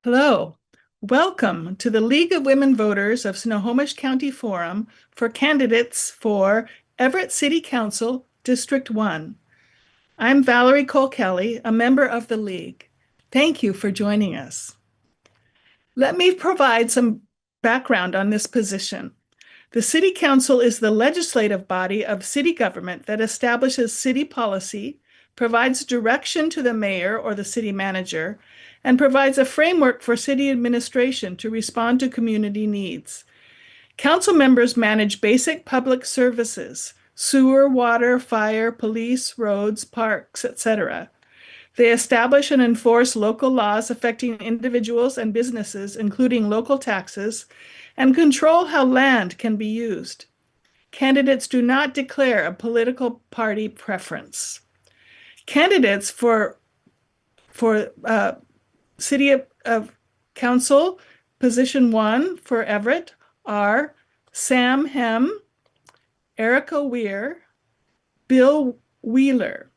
Hello. Welcome to the League of Women Voters of Snohomish County Forum for candidates for Everett City Council, District 1. I'm Valerie Cole Kelly, a member of the League. Thank you for joining us. Let me provide some background on this position. The City Council is the legislative body of city government that establishes city policy, provides direction to the mayor or the city manager, and provides a framework for city administration to respond to community needs. Council members manage basic public services, sewer, water, fire, police, roads, parks, etc. They establish and enforce local laws affecting individuals and businesses, including local taxes, and control how land can be used. Candidates do not declare a political party preference. Candidates for City of Council position 1 for Everett are Sam Hem, Erica Weir, Bill Wheeler.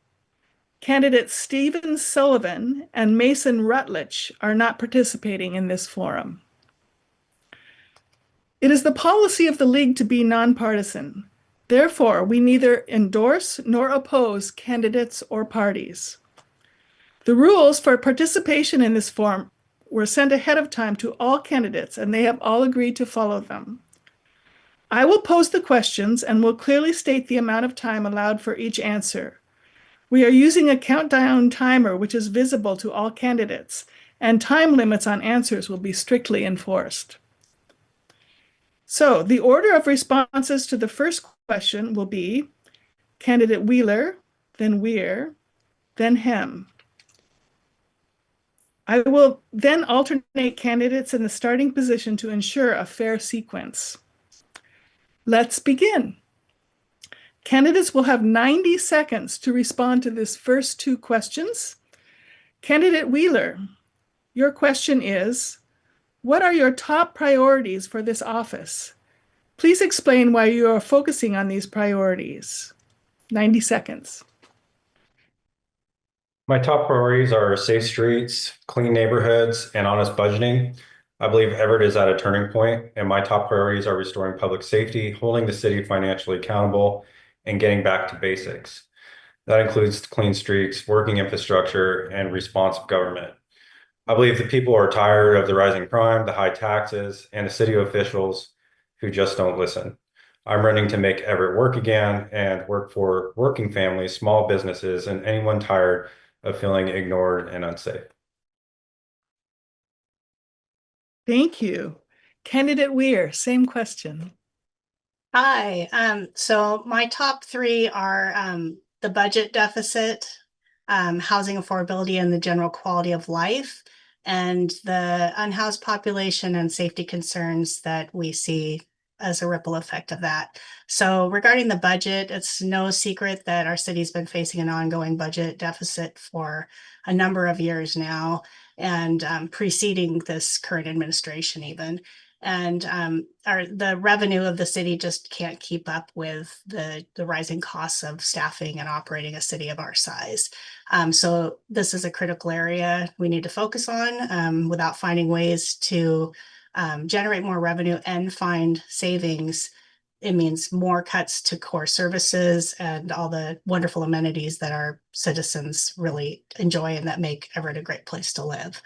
Candidates Stephen Sullivan and Mason Rutledge are not participating in this forum. It is the policy of the League to be nonpartisan. Therefore, we neither endorse nor oppose candidates or parties. The rules for participation in this forum were sent ahead of time to all candidates, and they have all agreed to follow them. I will pose the questions and will clearly state the amount of time allowed for each answer. We are using a countdown timer which is visible to all candidates, and time limits on answers will be strictly enforced. So the order of responses to the first question will be candidate Wheeler, then Weir, then Hem. I will then alternate candidates in the starting position to ensure a fair sequence. Let's begin. Candidates will have 90 seconds to respond to this first two questions. Candidate Wheeler, your question is, what are your top priorities for this office? Please explain why you are focusing on these priorities. 90 seconds. My top priorities are safe streets, clean neighborhoods, and honest budgeting. I believe Everett is at a turning point, and my top priorities are restoring public safety, holding the city financially accountable, and getting back to basics. That includes clean streets, working infrastructure, and responsive government. I believe the people are tired of the rising crime, the high taxes, and the city officials who just don't listen. I'm running to make Everett work again and work for working families, small businesses, and anyone tired of feeling ignored and unsafe. Thank you. Candidate Weir, same question. Hi. So my top three are the budget deficit, housing affordability and the general quality of life, and the unhoused population and safety concerns that we see as a ripple effect of that. So regarding the budget, it's no secret that our city's been facing an ongoing budget deficit for a number of years now, and preceding this current administration even. And the revenue of the city just can't keep up with the rising costs of staffing and operating a city of our size. So this is a critical area we need to focus on without finding ways to generate more revenue and find savings. It means more cuts to core services and all the wonderful amenities that our citizens really enjoy and that make Everett a great place to live.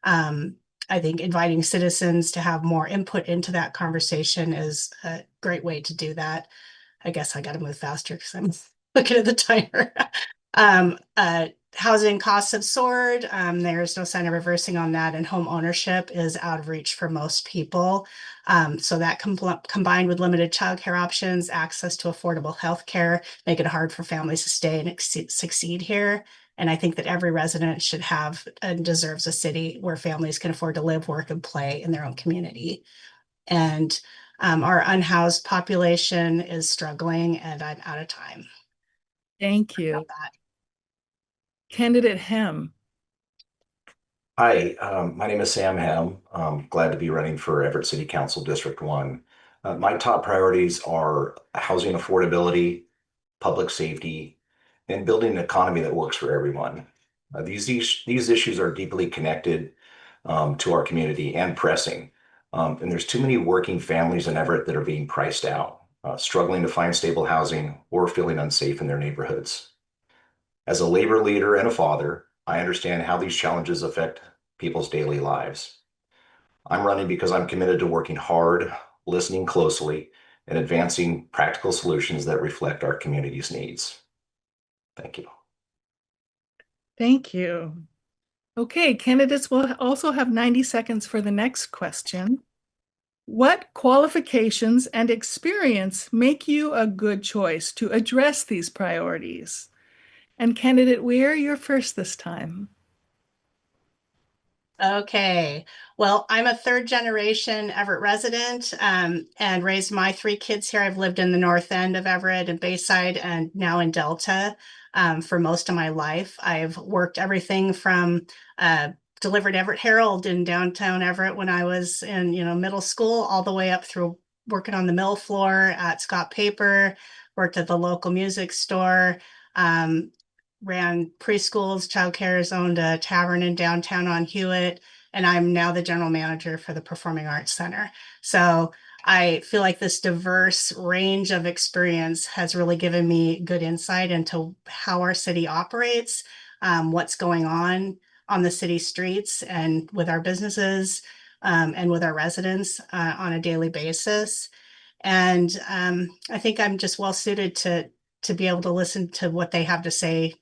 I think inviting citizens to have more input into that conversation is a great way to do that. I guess I got to move faster because I'm looking at the timer. Housing costs have soared. There's no sign of reversing on that, and home ownership is out of reach for most people. So that combined with limited childcare options, access to affordable health care, make it hard for families to stay and succeed here. And I think that every resident should have and deserves a city where families can afford to live, work, and play in their own community. And our unhoused population is struggling, and I'm out of time. Thank you. Candidate Hem. Hi, my name is Sam Ham. I'm glad to be running for Everett City Council District 1. My top priorities are housing affordability, public safety, and building an economy that works for everyone. These issues are deeply connected. to our community and pressing. And there's too many working families in Everett that are being priced out, struggling to find stable housing or feeling unsafe in their neighborhoods. As a labor leader and a father, I understand how these challenges affect people's daily lives. I'm running because I'm committed to working hard, listening closely, and advancing practical solutions that reflect our community's needs. Thank you. Thank you. Okay, candidates will also have 90 seconds for the next question. What qualifications and experience make you a good choice to address these priorities? And candidate Weir, you're first this time. Okay, well, I'm a third generation Everett resident and raised my three kids here. I've lived in the north end of Everett and Bayside and now in Delta for most of my life. I've worked everything from delivered Everett Herald in downtown Everett when I was in middle school, all the way up through working on the mill floor at Scott Paper, worked at the local music store, ran preschools, childcare, owned a tavern in downtown on Hewitt, and I'm now the general manager for the Performing Arts Center. So I feel like this diverse range of experience has really given me good insight into how our city operates, what's going on the city streets and with our businesses and with our residents on a daily basis. And I think I'm just well suited to be able to listen to what they have to say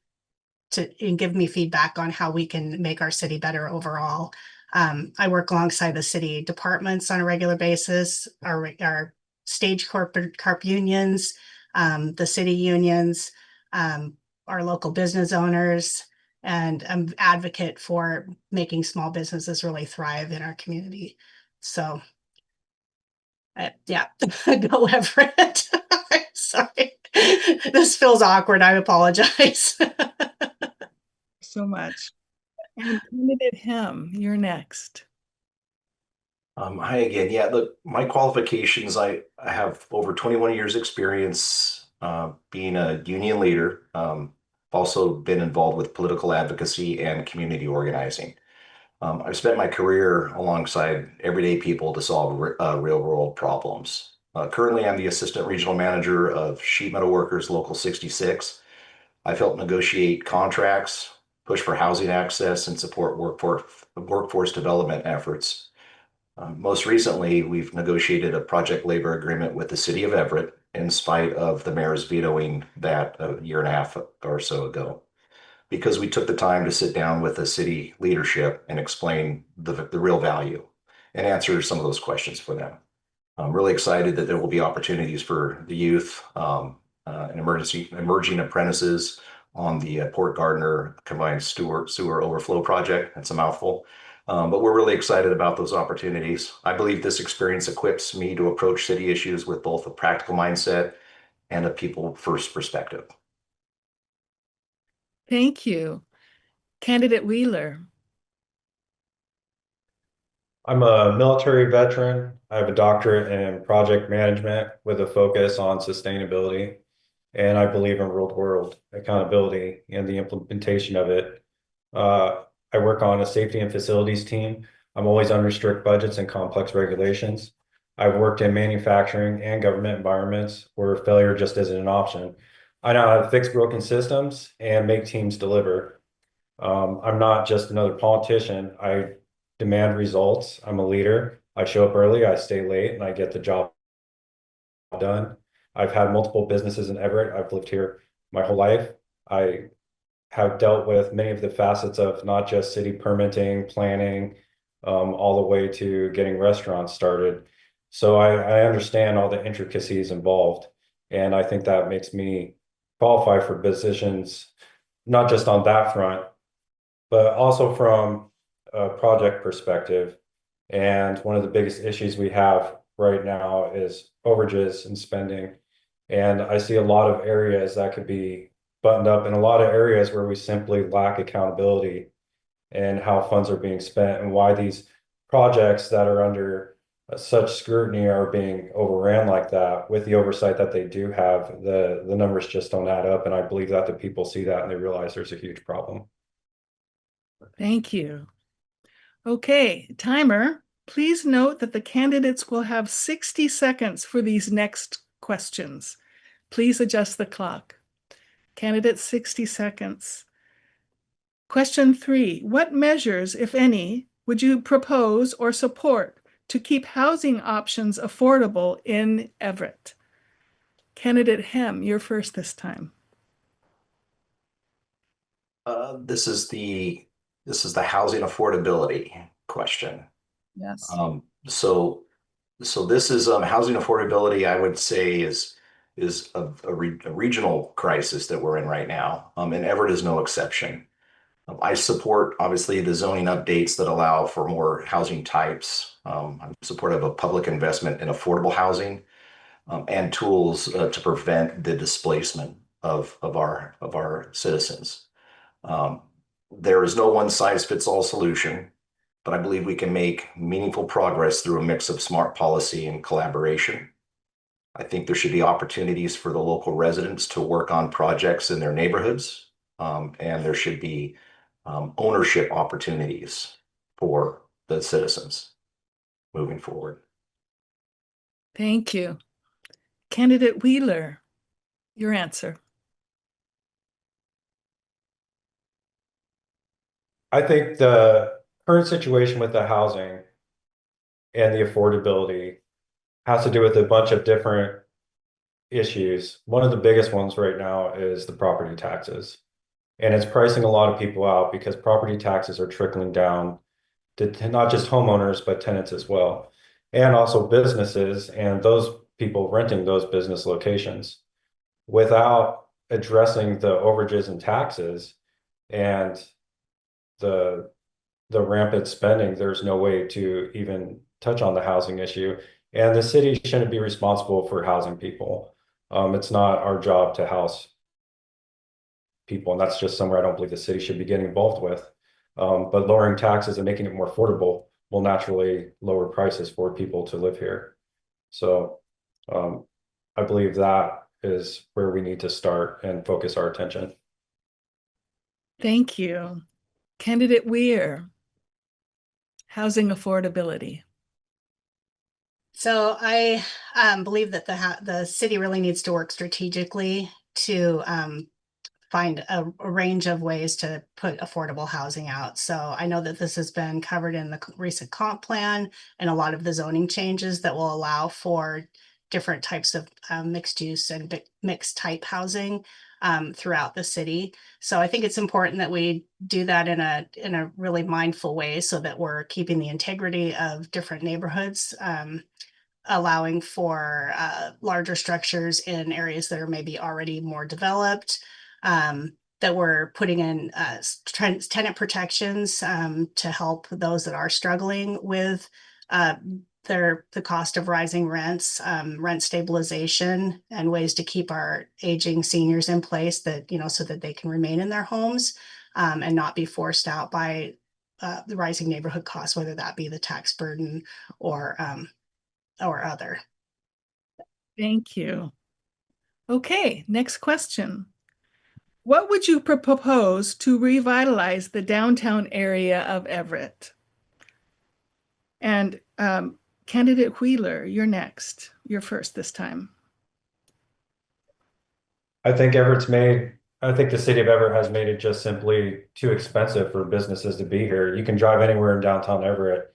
and give me feedback on how we can make our city better overall. I work alongside the city departments on a regular basis, our stage corp unions, the city unions, our local business owners, and I'm an advocate for making small businesses really thrive in our community. So, yeah, go Everett. Sorry, this feels awkward. I apologize. So much. And candidate Hem, you're next. Hi again. Yeah, look, my qualifications, I have over 21 years experience being a union leader. Also been involved with political advocacy and community organizing. I've spent my career alongside everyday people to solve real world problems. Currently, I'm the assistant regional manager of Sheet Metal Workers Local 66. I've helped negotiate contracts, push for housing access, and support workforce development efforts. Most recently, we've negotiated a project labor agreement with the city of Everett in spite of the mayor's vetoing that a year and a half or so ago, because we took the time to sit down with the city leadership and explain the real value and answer some of those questions for them. I'm really excited that there will be opportunities for the youth and emerging apprentices on the Port Gardner combined sewer overflow project. That's a mouthful. But we're really excited about those opportunities. I believe this experience equips me to approach city issues with both a practical mindset and a people first perspective. Thank you. Candidate Wheeler. I'm a military veteran. I have a doctorate in project management with a focus on sustainability. And I believe in real world accountability and the implementation of it. I work on a safety and facilities team. I'm always under strict budgets and complex regulations. I've worked in manufacturing and government environments where failure just isn't an option. I know how to fix broken systems and make teams deliver. I'm not just another politician. I demand results. I'm a leader. I show up early, I stay late, and I get the job done. I've had multiple businesses in Everett. I've lived here my whole life. I have dealt with many of the facets of not just city permitting, planning, all the way to getting restaurants started. So I understand all the intricacies involved. And I think that makes me qualify for positions, not just on that front, but also from a project perspective. And one of the biggest issues we have right now is overages and spending. And I see a lot of areas that could be buttoned up, and a lot of areas where we simply lack accountability and how funds are being spent and why these projects that are under such scrutiny are being overran like that. With the oversight that they do have, the numbers just don't add up. And I believe that the people see that and they realize there's a huge problem. Thank you. Okay, timer. Please note that the candidates will have 60 seconds for these next questions. Please adjust the clock. Candidates, 60 seconds. Question 3. What measures, if any, would you propose or support to keep housing options affordable in Everett? Candidate Hem, you're first this time. This is the housing affordability question. Yes. So this is housing affordability, I would say is a regional crisis that we're in right now. And Everett is no exception. I support obviously the zoning updates that allow for more housing types. I'm supportive of public investment in affordable housing, and tools to prevent the displacement of our citizens. Um, there is no one size fits all solution, but I believe we can make meaningful progress through a mix of smart policy and collaboration. I think there should be opportunities for the local residents to work on projects in their neighborhoods, and there should be ownership opportunities for the citizens moving forward. Thank you. Candidate Wheeler, your answer. I think the current situation with the housing and the affordability has to do with a bunch of different issues. One of the biggest ones right now is the property taxes. And it's pricing a lot of people out because property taxes are trickling down to not just homeowners, but tenants as well. And also businesses and those people renting those business locations. Without addressing the overages and taxes and the the rampant spending, there's no way to even touch on the housing issue. And the city shouldn't be responsible for housing people. It's not our job to house people, and that's just somewhere I don't believe the city should be getting involved with. But lowering taxes and making it more affordable will naturally lower prices for people to live here. So I believe that is where we need to start and focus our attention. Thank you. Candidate Weir, housing affordability. So I believe that the city really needs to work strategically to find a range of ways to put affordable housing out. So I know that this has been covered in the recent comp plan and a lot of the zoning changes that will allow for different types of mixed use and mixed type housing throughout the city. So I think it's important that we do that in a really mindful way so that we're keeping the integrity of different neighborhoods, allowing for larger structures in areas that are maybe already more developed, that we're putting in tenant protections to help those that are struggling with the cost of rising rents, rent stabilization, and ways to keep our aging seniors in place that, so that they can remain in their homes and not be forced out by the rising neighborhood costs, whether that be the tax burden or other. Thank you. Okay, next question. What would you propose to revitalize the downtown area of Everett? And Candidate Wheeler, you're next. You're first this time. I think I think the city of Everett has made it just simply too expensive for businesses to be here. You can drive anywhere in downtown Everett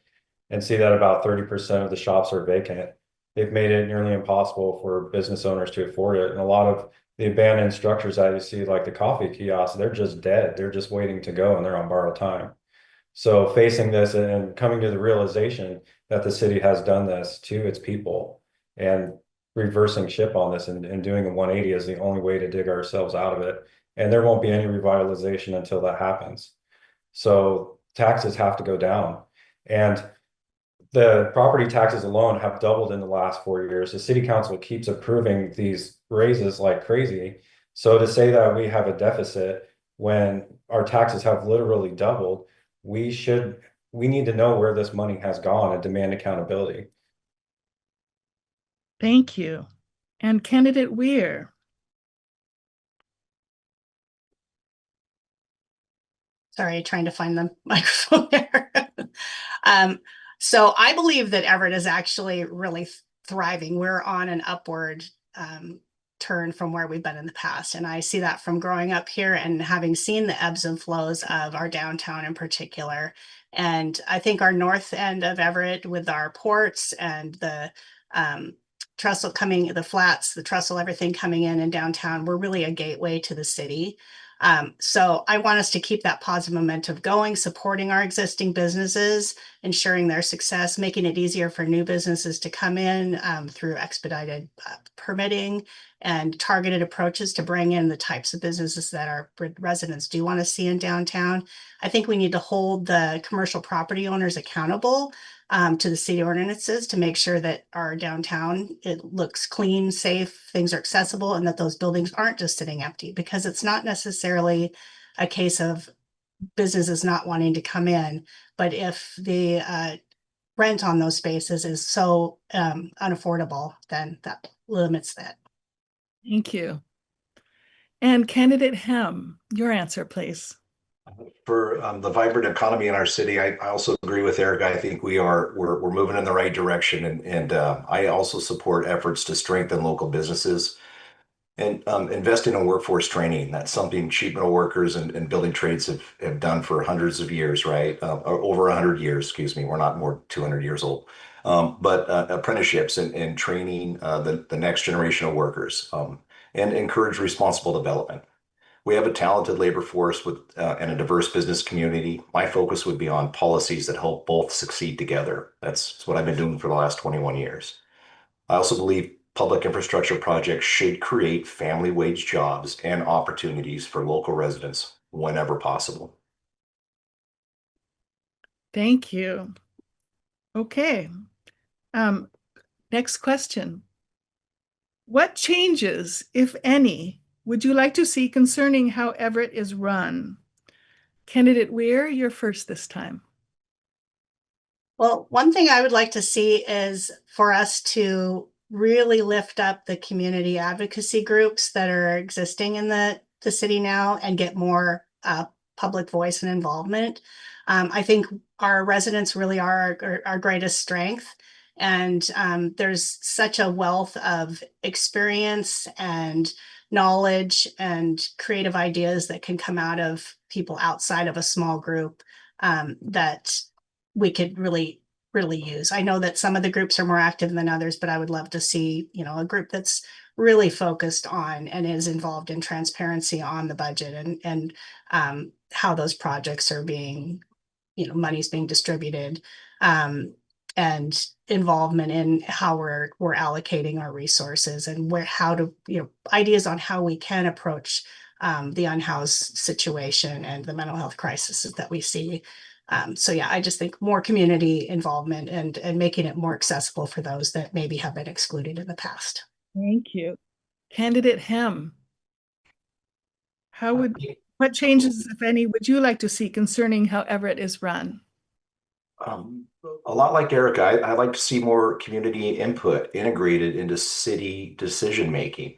and see that about 30% of the shops are vacant. They've made it nearly impossible for business owners to afford it. And a lot of the abandoned structures that you see, like the coffee kiosks, they're just dead. They're just waiting to go and they're on borrowed time. So facing this and coming to the realization that the city has done this to its people and reversing ship on this and doing a 180 is the only way to dig ourselves out of it. And there won't be any revitalization until that happens. So taxes have to go down. And the property taxes alone have doubled in the last 4 years. The city council keeps approving these raises like crazy. So to say that we have a deficit when our taxes have literally doubled, we need to know where this money has gone and demand accountability. Thank you. And Candidate Weir. Sorry, trying to find the microphone there. So I believe that Everett is actually really thriving. We're on an upward turn from where we've been in the past. And I see that from growing up here and having seen the ebbs and flows of our downtown in particular. And I think our north end of Everett with our ports and the trestle coming, the flats, the trestle, everything coming in downtown, we're really a gateway to the city. So I want us to keep that positive momentum going, supporting our existing businesses, ensuring their success, making it easier for new businesses to come in through expedited permitting and targeted approaches to bring in the types of businesses that our residents do want to see in downtown. I think we need to hold the commercial property owners accountable to the city ordinances to make sure that our downtown, it looks clean, safe, things are accessible, and that those buildings aren't just sitting empty, because it's not necessarily a case of businesses not wanting to come in, but if the rent on those spaces is so unaffordable, then that limits that. Thank you. And candidate Hem, your answer, please. For the vibrant economy in our city, I also agree with Eric. I think we're moving in the right direction, and I also support efforts to strengthen local businesses and invest in workforce training. That's something sheet metal workers and building trades have done for hundreds of years, right? Or over 100 years, excuse me. We're not more 200 years old. But apprenticeships and training the next generation of workers and encourage responsible development. We have a talented labor force with and a diverse business community. My focus would be on policies that help both succeed together. That's what I've been doing for the last 21 years. I also believe public infrastructure projects should create family wage jobs and opportunities for local residents whenever possible. Thank you. Okay. Next question. What changes, if any, would you like to see concerning how Everett is run? Candidate Weir, you're first this time. Well, one thing I would like to see is for us to really lift up the community advocacy groups that are existing in the city now and get more public voice and involvement. I think our residents really are our greatest strength. And there's such a wealth of experience and knowledge and creative ideas that can come out of people outside of a small group that we could really use. I know that some of the groups are more active than others, but I would love to see, a group that's really focused on and is involved in transparency on the budget and how those projects are being, money's being distributed, and involvement in how we're allocating our resources and ideas on how we can approach the unhoused situation and the mental health crises that we see. So yeah, I just think more community involvement and making it more accessible for those that maybe have been excluded in the past. Thank you. Candidate Hem, what changes, if any, would you like to see concerning how Everett is run? A lot like Erica, I'd like to see more community input integrated into city decision making.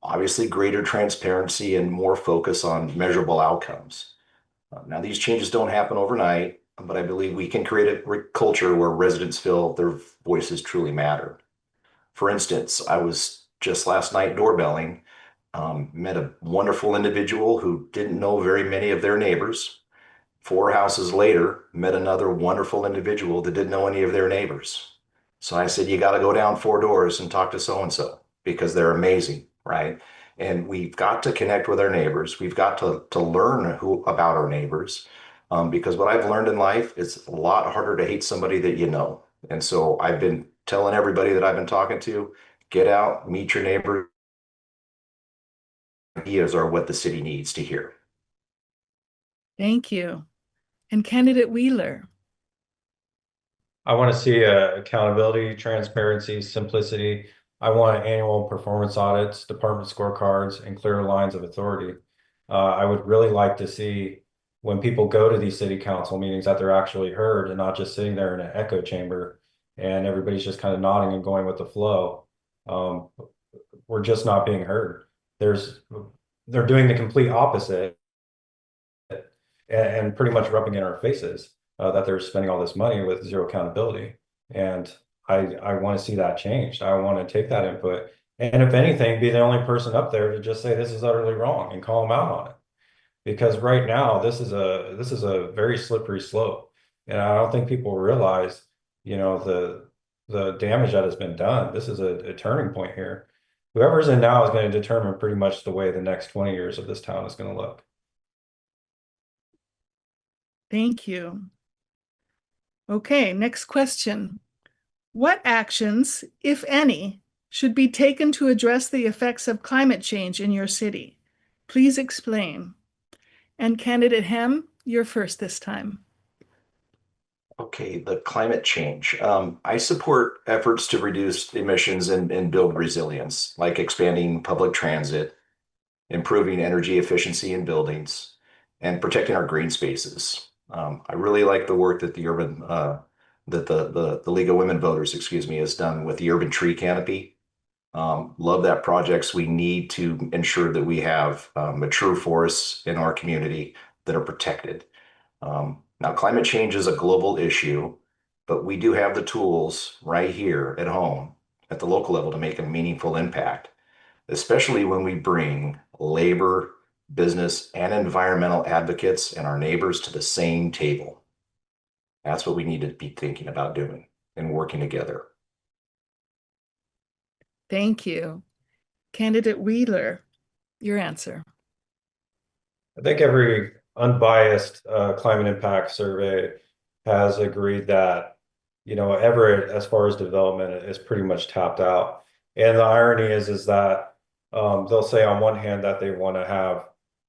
Obviously, greater transparency and more focus on measurable outcomes. Now, these changes don't happen overnight, but I believe we can create a culture where residents feel their voices truly matter. For instance, I was just last night doorbelling, met a wonderful individual who didn't know very many of their neighbors. 4 houses later, met another wonderful individual that didn't know any of their neighbors. So I said, you got to go down 4 doors and talk to so-and-so because they're amazing, right? And we've got to connect with our neighbors. We've got to learn about our neighbors because what I've learned in life is a lot harder to hate somebody that you know. And so I've been telling everybody that I've been talking to, get out, meet your neighbors. Ideas are what the city needs to hear. Thank you. And candidate Wheeler. I want to see accountability, transparency, simplicity. I want annual performance audits, department scorecards, and clear lines of authority. I would really like to see when people go to these city council meetings that they're actually heard and not just sitting there in an echo chamber and everybody's just kind of nodding and going with the flow. We're just not being heard. They're doing the complete opposite and pretty much rubbing in our faces. that they're spending all this money with zero accountability. And I want to see that changed. I want to take that input. And if anything, be the only person up there to just say this is utterly wrong and call them out on it. Because right now this is a very slippery slope. And I don't think people realize, you know, the damage that has been done. This is a turning point here. Whoever's in now is going to determine pretty much the way the next 20 years of this town is going to look. Thank you. Okay, next question. What actions, if any, should be taken to address the effects of climate change in your city? Please explain. And candidate Hem, you're first this time. Okay, the climate change. I support efforts to reduce emissions and build resilience, like expanding public transit, improving energy efficiency in buildings, and protecting our green spaces. I really like the work that the League of Women Voters, excuse me, has done with the urban tree canopy. Love that projects. We need to ensure that we have mature forests in our community that are protected. Now, climate change is a global issue, but we do have the tools right here at home at the local level to make a meaningful impact, especially when we bring labor, business, and environmental advocates and our neighbors to the same table. That's what we need to be thinking about doing and working together. Thank you. Candidate Wheeler, your answer. I think every unbiased climate impact survey has agreed that, you know, Everett, as far as development, is pretty much tapped out. And the irony is that they'll say on one hand that they want to have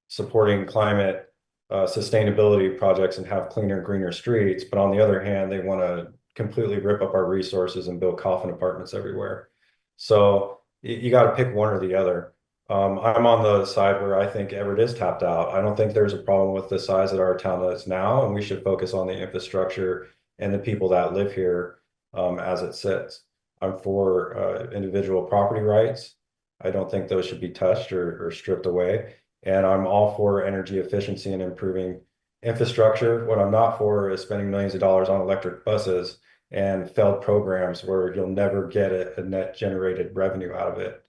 supporting climate sustainability projects and have cleaner, greener streets, but on the other hand, they want to completely rip up our resources and build coffin apartments everywhere. So you got to pick one or the other. I'm on the side where I think Everett is tapped out. I don't think there's a problem with the size that our town is now, and we should focus on the infrastructure and the people that live here as it sits. I'm for individual property rights. I don't think those should be touched or stripped away. And I'm all for energy efficiency and improving infrastructure. What I'm not for is spending millions of dollars on electric buses and failed programs where you'll never get a net generated revenue out of it.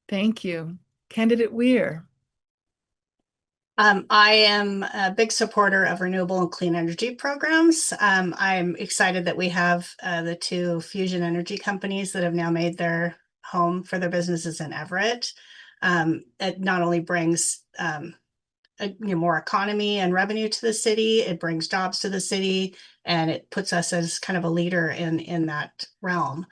Thank you. Candidate Weir. I am a big supporter of renewable and clean energy programs. I'm excited that we have the two fusion energy companies that have now made their home for their businesses in Everett. It not only brings more economy and revenue to the city, it brings jobs to the city, and it puts us as kind of a leader in that realm.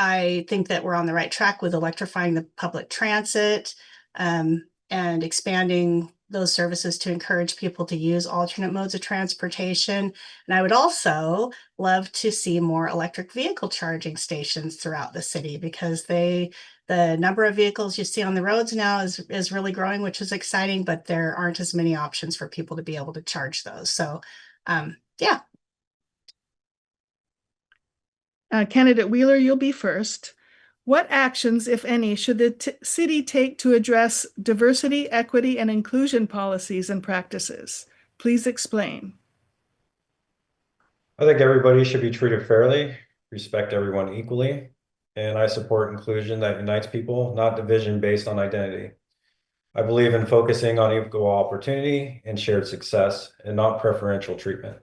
I think that we're on the right track with electrifying the public transit and expanding those services to encourage people to use alternate modes of transportation. And I would also love to see more electric vehicle charging stations throughout the city, because the number of vehicles you see on the roads now is really growing, which is exciting, but there aren't as many options for people to be able to charge those. So yeah. Candidate Wheeler, you'll be first. What actions, if any, should the city take to address diversity, equity, and inclusion policies and practices? Please explain. I think everybody should be treated fairly, respect everyone equally, and I support inclusion that unites people, not division based on identity. I believe in focusing on equal opportunity and shared success and not preferential treatment.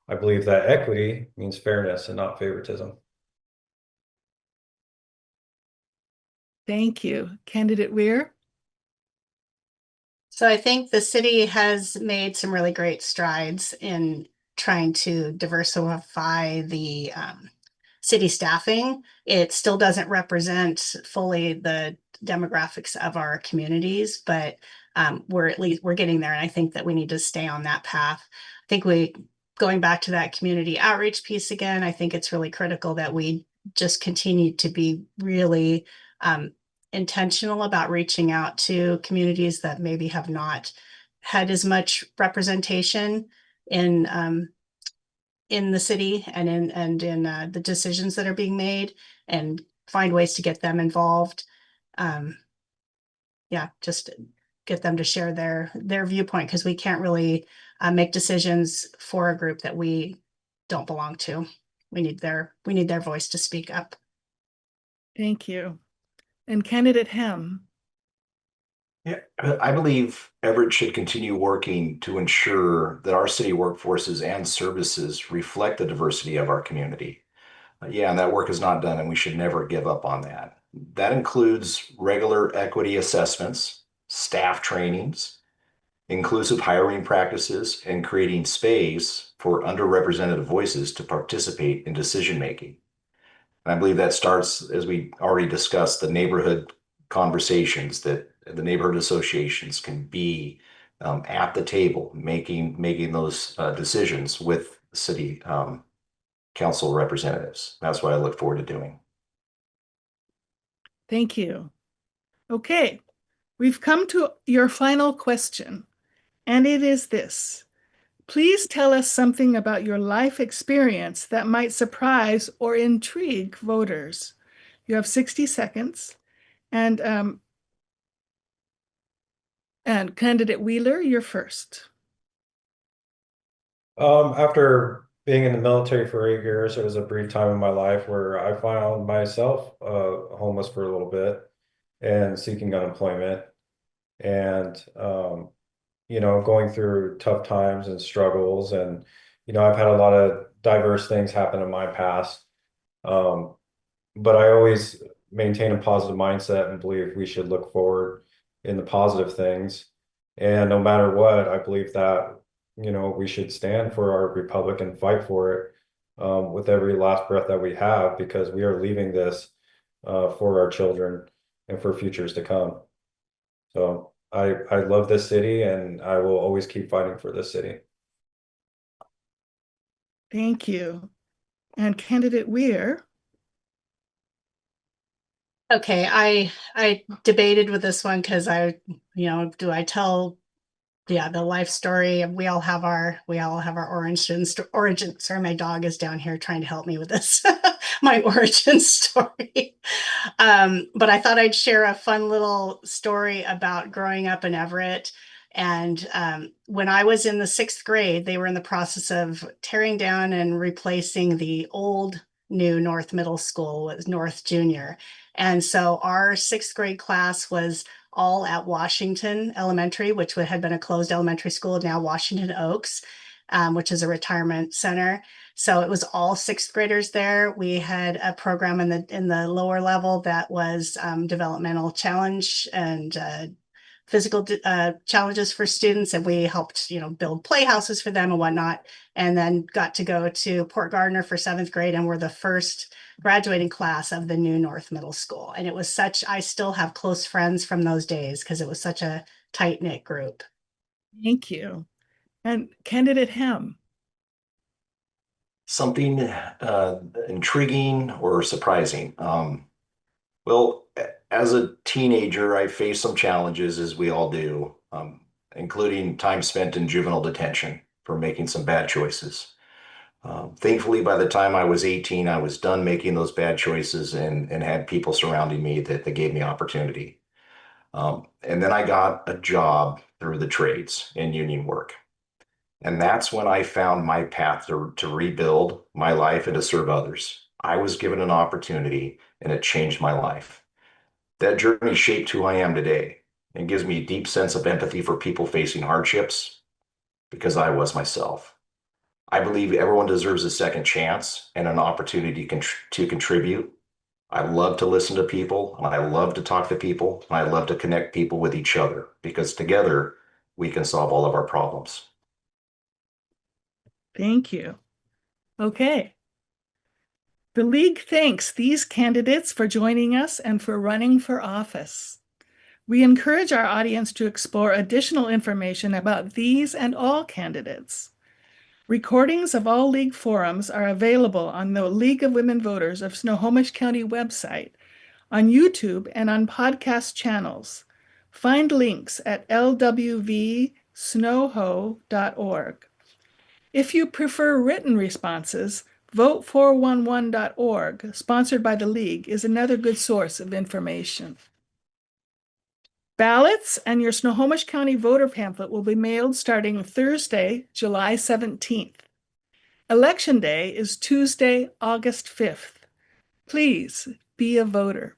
I believe that equity means fairness and not favoritism. Thank you. Candidate Weir? So I think the city has made some really great strides in trying to diversify the city staffing. It still doesn't represent fully the demographics of our communities, but we're getting there. And I think that we need to stay on that path. I think going back to that community outreach piece again, I think it's really critical that we just continue to be really intentional about reaching out to communities that maybe have not had as much representation in the city and in the decisions that are being made, and find ways to get them involved. Yeah, just get them to share their viewpoint, because we can't really make decisions for a group that we don't belong to. We need their voice to speak up. Thank you. And candidate Hem. Yeah, I believe Everett should continue working to ensure that our city workforces and services reflect the diversity of our community. Yeah, and that work is not done, and we should never give up on that. That includes regular equity assessments, staff trainings, inclusive hiring practices, and creating space for underrepresented voices to participate in decision making. And I believe that starts, as we already discussed, the neighborhood conversations that the neighborhood associations can be at the table, making those decisions with city council representatives. That's what I look forward to doing. Thank you. Okay, we've come to your final question, and it is this. Please tell us something about your life experience that might surprise or intrigue voters. You have 60 seconds. And candidate Wheeler, you're first. After being in the military for 8 years, it was a brief time in my life where I found myself homeless for a little bit and seeking unemployment and going through tough times and struggles. And I've had a lot of diverse things happen in my past. Um, but I always maintain a positive mindset and believe we should look forward in the positive things. And no matter what, I believe that, we should stand for our republic and fight for it with every last breath that we have, because we are leaving this for our children and for futures to come. So I love this city, and I will always keep fighting for this city. Thank you. And candidate Weir. Okay, I debated with this one because do I tell the life story? We all have our origin. Sorry, my dog is down here trying to help me with this. My origin story. But I thought I'd share a fun little story about growing up in Everett. And when I was in the 6th grade, they were in the process of tearing down and replacing the old new North Middle School with North Junior. And so our 6th grade class was all at Washington Elementary, which had been a closed elementary school, now Washington Oaks, which is a retirement center. So it was all 6th graders there. We had a program in the lower level that was developmental challenge and physical challenges for students, and we helped build playhouses for them and whatnot. And then got to go to Port Gardner for 7th grade, and we're the first graduating class of the new North Middle School. And it was I still have close friends from those days because it was such a tight-knit group. Thank you. And candidate Hem. Something intriguing or surprising. Well, as a teenager, I faced some challenges, as we all do, including time spent in juvenile detention for making some bad choices. Thankfully, by the time I was 18, I was done making those bad choices and had people surrounding me that gave me opportunity. And then I got a job through the trades in union work. And that's when I found my path to rebuild my life and to serve others. I was given an opportunity, and it changed my life. That journey shaped who I am today and gives me a deep sense of empathy for people facing hardships because I was myself. I believe everyone deserves a second chance and an opportunity to contribute. I love to listen to people, and I love to talk to people, and I love to connect people with each other because together we can solve all of our problems. Thank you. Okay. The League thanks these candidates for joining us and for running for office. We encourage our audience to explore additional information about these and all candidates. Recordings of all League forums are available on the League of Women Voters of Snohomish County website, on YouTube, and on podcast channels. Find links at lwvsnoho.org. If you prefer written responses, vote411.org, sponsored by the League, is another good source of information. Ballots and your Snohomish County voter pamphlet will be mailed starting Thursday, July 17th. Election Day is Tuesday, August 5th. Please be a voter.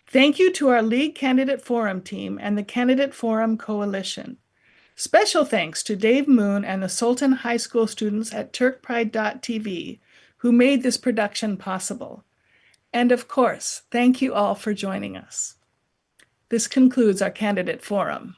Thank you to our League Candidate Forum team and the Candidate Forum Coalition. Special thanks to Dave Moon and the Sultan High School students at TurkPride.tv who made this production possible. And of course, thank you all for joining us. This concludes our Candidate Forum.